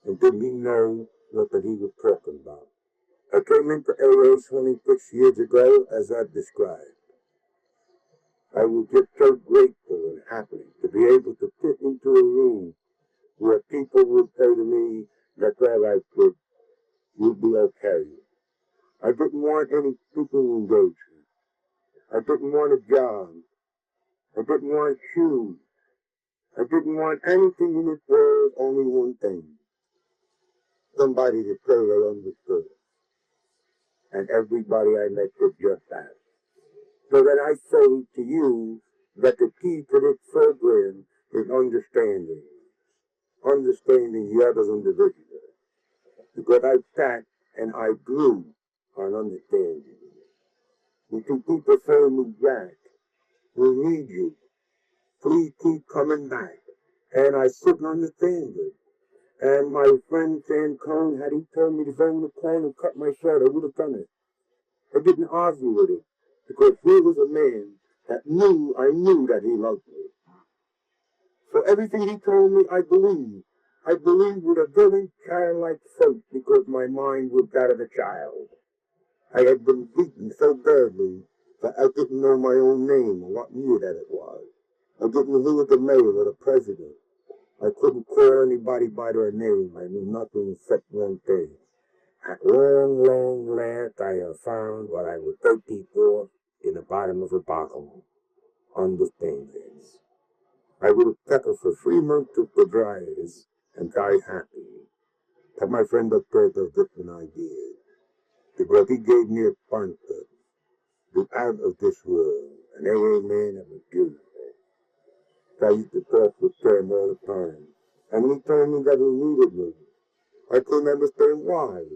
And didn't he know what that he was talking about? I came into LA 26 years ago as I've described. I was just so grateful and happy to be able to fit into a room where people would say to me that I could, you'd be okay. I didn't want any speaking engagement. I didn't want a job. I didn't want shoes. I didn't want anything in this world, only one thing. Somebody to say they understood. And everybody I met did just that. So that I say to you that the key to this program is understanding. Understanding the other individual. Because I sat and I grew on understanding. You see, people say to me, Jack, we need you. Please keep coming back. And I couldn't understand it. And my friend Sam Cohn, had he told me to go in the corner and cut my shirt, I would have done it. I didn't argue with it. Because he was a man that I knew that he loved me. So everything he told me, I believed. I believed with a very childlike faith because my mind was that of a child. I had been beaten so badly that I didn't know my own name or what year that it was. I didn't know who was the mayor or the president. I couldn't call anybody by their name. I knew nothing except one thing. At long last, I have found what I was thirsty for in the bottom of a bottle. Understand this. I would have settled for 3 months of psoriasis and died happy. But my friend up there does different ideas. Because he gave me a sponsor, the out of this world, an AA man that was beautiful. So I used to talk with him all the time. And he told me that he needed me. I couldn't understand why.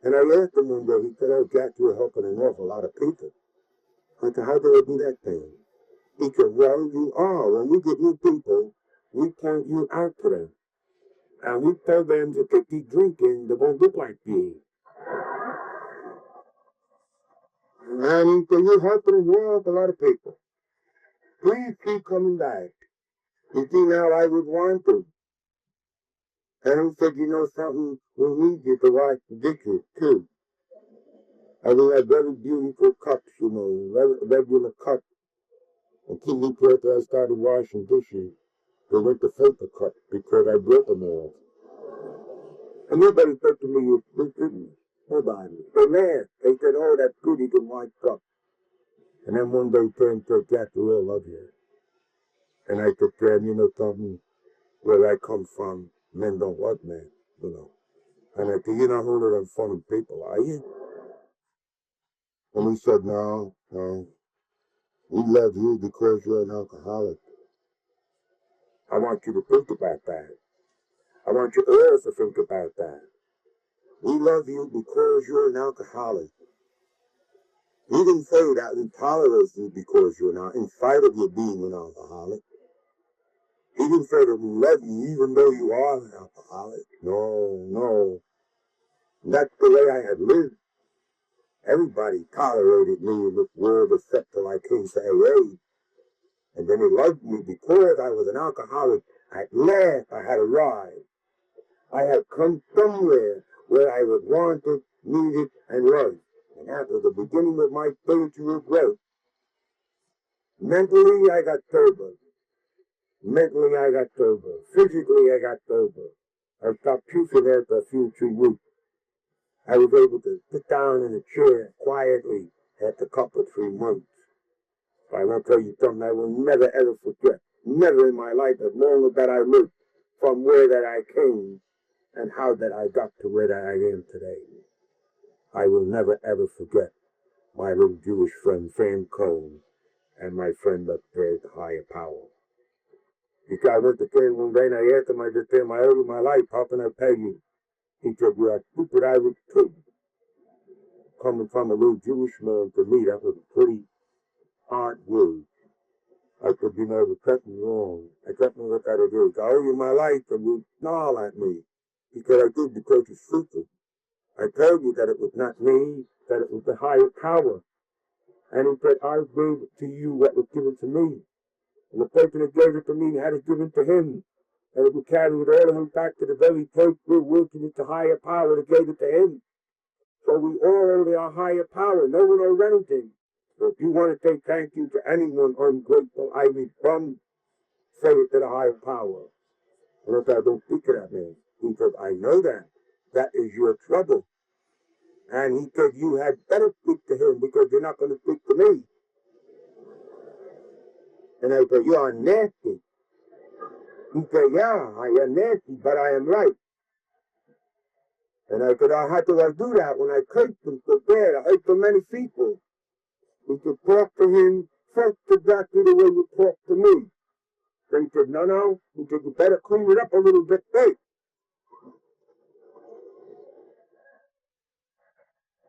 And I asked him one day, he said, oh, Jack, you're helping an awful lot of people. I said, how do I do that thing? He said, well, you are. When we get new people, we point you out to them. And we tell them that they keep drinking, they won't look like you. And so you're helping an awful lot of people. Please keep coming back. You see, now I would want to. And he said, you know something, we need you to wash the dishes too. And we had very beautiful cups, you know, regular cups. Until we put I started washing dishes, they went to filter cups because I broke them all. And nobody said to me, you stupid. Nobody. But man, they said, oh, that's good, you can wash cups. And then one day turned to Jack the real love here. And I took care, you know, something, where I come from, men don't like men, you know. And I said, you're not one of them funny people, are you? And he said, no, no. We love you because you're an alcoholic. I want you to think about that. I want you all to think about that. We love you because you're an alcoholic. He didn't say that we tolerate you because you're not, in spite of you being an alcoholic. He didn't say that we love you even though you are an alcoholic. No, no. That's the way I had lived. Everybody tolerated me in this world except till I came to AA. And then he loved me because I was an alcoholic. At last I had arrived. I had come somewhere where I was wanted, needed, and loved. And that was the beginning of my spiritual growth. Mentally, I got sober. Mentally, I got sober. Physically, I got sober. I stopped puking after a few 2 weeks. I was able to sit down in a chair quietly after a couple of 3 months. But I want to tell you something I will never ever forget. Never in my life, as long as that I lived, from where that I came and how that I got to where that I am today. I will never ever forget my little Jewish friend, Sam Cohn, and my friend up there at the higher power. Because I went to Ken one day and I asked him, I just said, my life, how can I pay you? He said, you are stupid, I was too. Coming from a little Jewish man, to me, that was a pretty hard word. I said, you know, it kept me wrong. I kept me what I do. I owe you my life and you snarl at me. Because I did because it's stupid. I told you that it was not me, that it was the higher power. And he said, I gave it to you what was given to me. And the person that gave it to me had it given to him. And it would carry it all of him back to the very place we're working with the higher power that gave it to him. So we all owe our higher power. No one owes anything. So if you want to say thank you to anyone ungrateful, I mean, say it to the higher power. And if I don't speak to that man, he said, I know that. That is your trouble. And he said, you had better speak to him because you're not going to speak to me. And I said, you are nasty. He said, yeah, I am nasty, but I am right. And I said, how do I do that when I cursed him so bad? I hurt so many people. He said, talk to him first exactly the way you talk to me. Then he said, no. He said, you better clean it up a little bit first.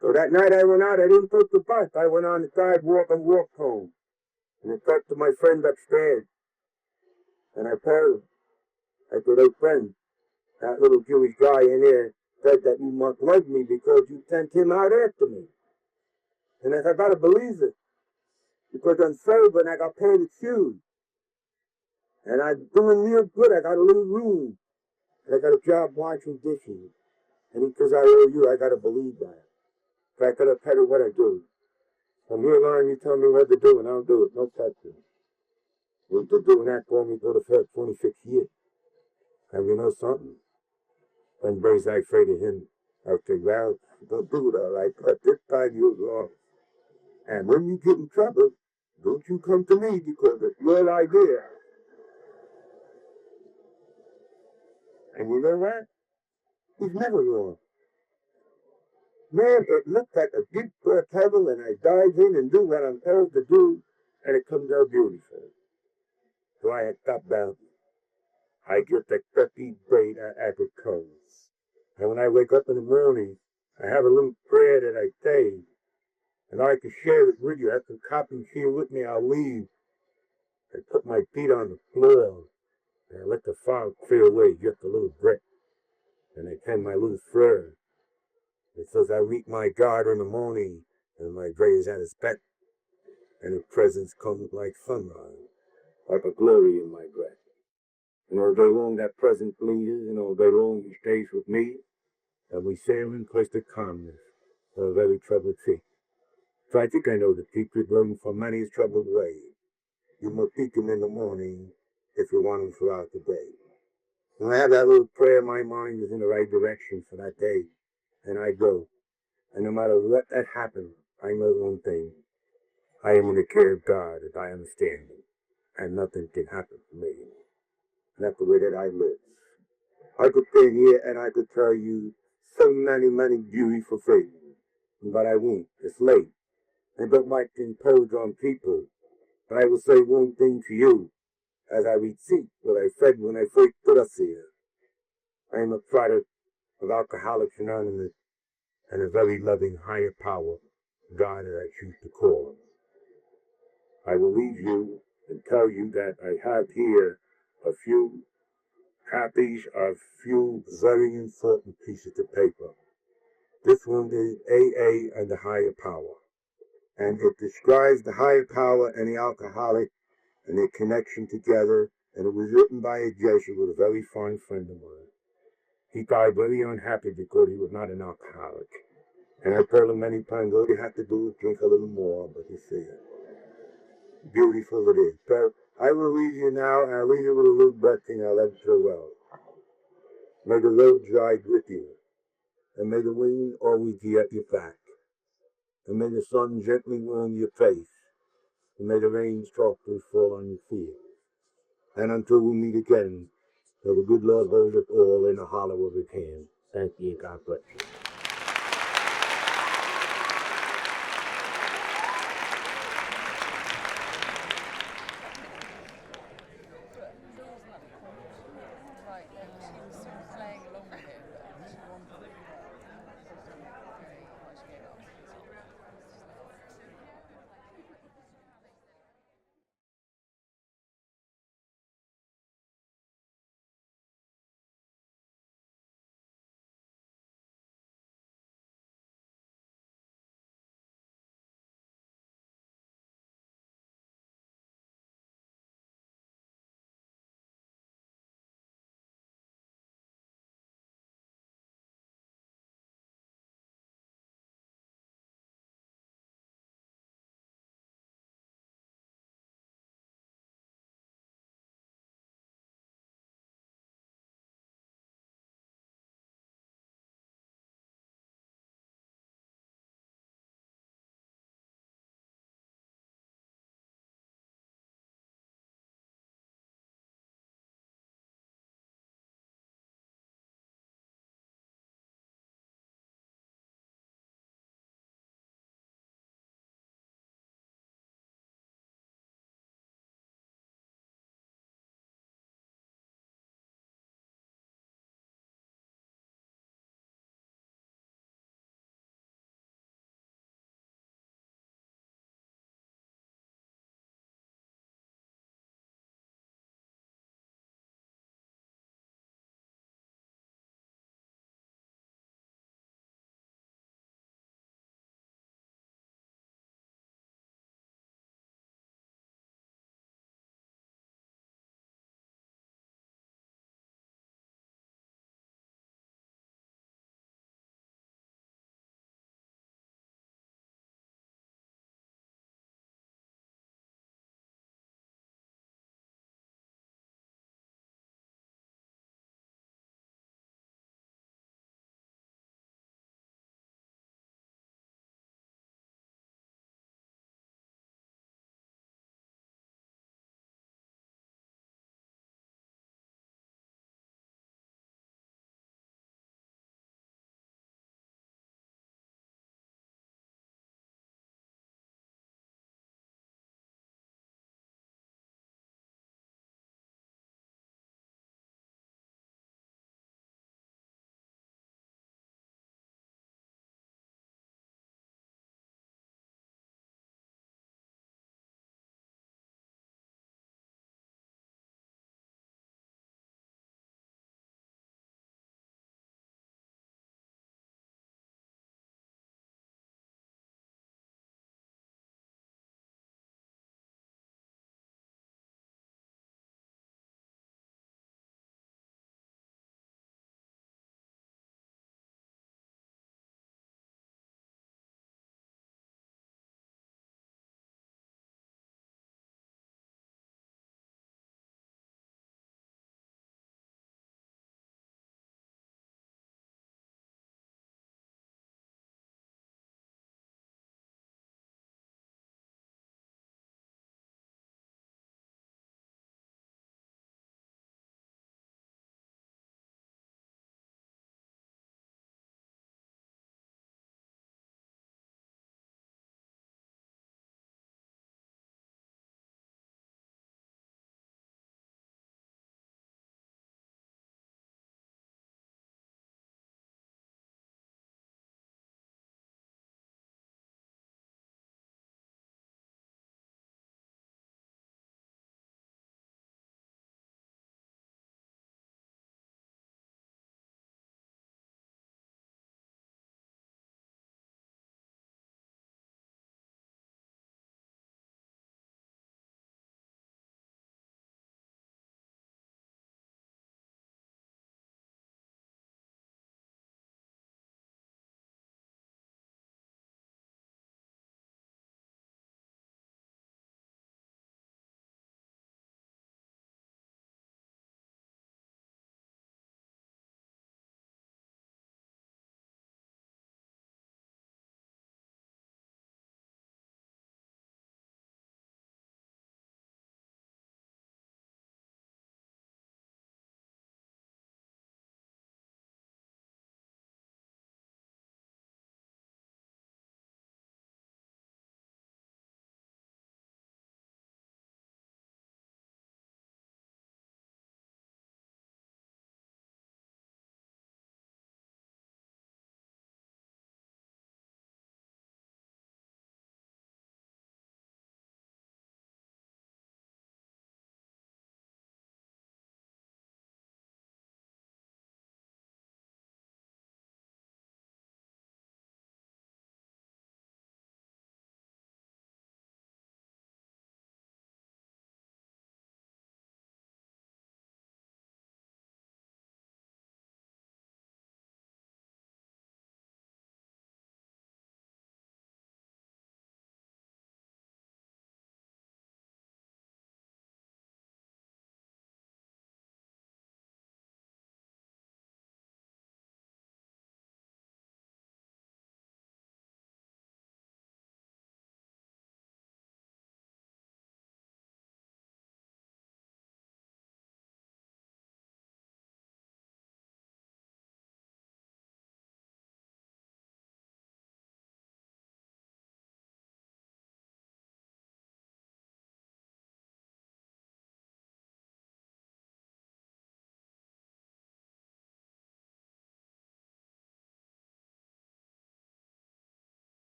So that night I went out, I didn't take the bus. I went on the sidewalk and walked home. And I talked to my friend upstairs. And I told him, I said, hey friend, that little Jewish guy in there said that you must love me because you sent him out after me. And I said, I gotta believe it. Because I'm sober and I got paid his shoes. And I'm doing real good. I got a little room. And I got a job washing dishes. And he says, I owe you, I gotta believe that. If I could have tell you what I do. From here on, you tell me what to do and I'll do it. No touching. We've been doing that for me for the first 26 years. And you know something? When Bruce I say to him, I say, well, don't do it all right, but this time you're wrong. And when you get in trouble, don't you come to me because it's your idea. And you know what? He's never wrong. Man, it looks like a deep breath heaven and I dive in and do what I'm told to do and it comes out beautiful. So I had stopped down. I get the cookie braid as it comes. And when I wake up in the morning, I have a little prayer that I say. And I can share it with you. I can copy and share with me. I'll leave. I put my feet on the floor. And I let the fog clear away just a little breath. And I tend my little fur. It says I meet my God in the morning. And my day is at his back. And his presence comes like sunrise. Like a glory in my breath. And all day long that presence lingers, and all day long he stays with me, and we sail in quest of calmness for a very troubled sea. So I think I know the secret learned from many troubled ways. You must seek him in the morning if you want him throughout the day. When I have that little prayer, my mind is in the right direction for that day, and I go. And no matter what that happens, I know one thing. I am in the care of God, as I understand him, and nothing can happen to me. And that's the way that I live. I could stay here and I could tell you so many beautiful things, but I won't. It's late. I don't like to impose on people, but I will say one thing to you as I repeat what I said when I first put us here. I am a product of Alcoholics Anonymous and a very loving higher power, God as I choose to call him. I will leave you and tell you that I have here a few copies of few very important pieces of paper. This one is AA and the higher power. And it describes the higher power and the alcoholic and their connection together. And it was written by a Jesuit, a very fine friend of mine. He died very unhappy because he was not an alcoholic. And I told him many times, all you have to do is drink a little more, but you see, beautiful it is. So I will leave you now, and I'll leave you with a little blessing. I'll let you well. May the road glide with you, and may the wind always be at your back, and may the sun gently warm your face, and may the rain softly fall on your feet. And until we meet again, may the good Lord hold us all in the hollow of his hand. Thank you, God bless you.